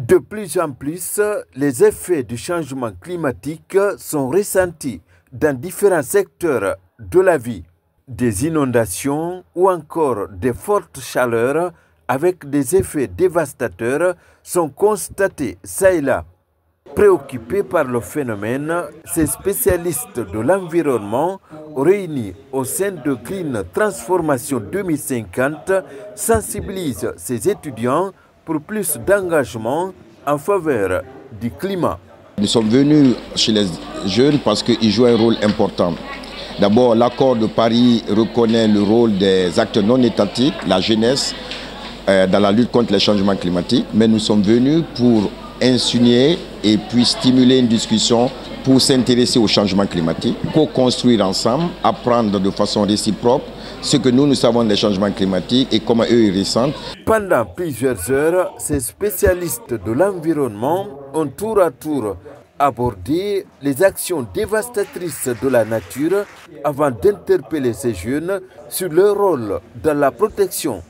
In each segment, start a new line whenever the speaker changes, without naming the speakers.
De plus en plus, les effets du changement climatique sont ressentis dans différents secteurs de la vie. Des inondations ou encore des fortes chaleurs avec des effets dévastateurs sont constatés ça et là. Préoccupés par le phénomène, ces spécialistes de l'environnement réunis au sein de Green Transformation 2050 sensibilisent ces étudiants pour plus d'engagement en faveur du climat.
Nous sommes venus chez les jeunes parce qu'ils jouent un rôle important. D'abord, l'accord de Paris reconnaît le rôle des acteurs non étatiques, la jeunesse, dans la lutte contre les changements climatiques. Mais nous sommes venus pour insinuer et puis stimuler une discussion pour s'intéresser au changement climatique, co-construire ensemble, apprendre de façon réciproque ce que nous savons des changements climatiques et comment eux ils ressentent.
Pendant plusieurs heures, ces spécialistes de l'environnement ont tour à tour abordé les actions dévastatrices de la nature avant d'interpeller ces jeunes sur leur rôle dans la protection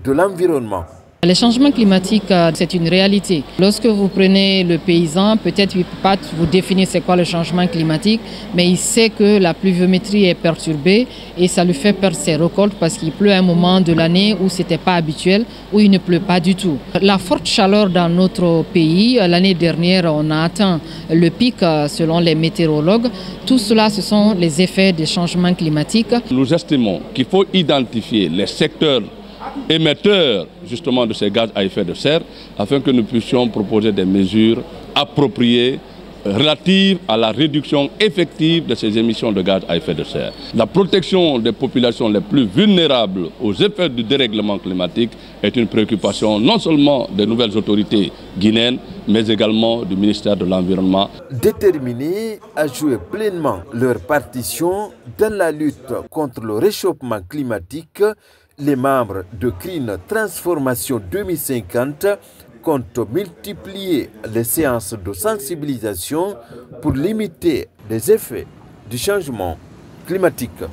de l'environnement.
Les changements climatiques, c'est une réalité. Lorsque vous prenez le paysan, peut-être il ne peut pas vous définir c'est quoi le changement climatique, mais il sait que la pluviométrie est perturbée et ça lui fait perdre ses récoltes parce qu'il pleut à un moment de l'année où ce n'était pas habituel, où il ne pleut pas du tout. La forte chaleur dans notre pays, l'année dernière, on a atteint le pic selon les météorologues. Tout cela, ce sont les effets des changements climatiques.
Nous estimons qu'il faut identifier les secteurs émetteurs justement de ces gaz à effet de serre afin que nous puissions proposer des mesures appropriées relatives à la réduction effective de ces émissions de gaz à effet de serre. La protection des populations les plus vulnérables aux effets du dérèglement climatique est une préoccupation non seulement des nouvelles autorités guinéennes, mais également du ministère de l'Environnement.
Déterminés à jouer pleinement leur partition dans la lutte contre le réchauffement climatique, les membres de Green Transformation 2050 comptent multiplier les séances de sensibilisation pour limiter les effets du changement climatique.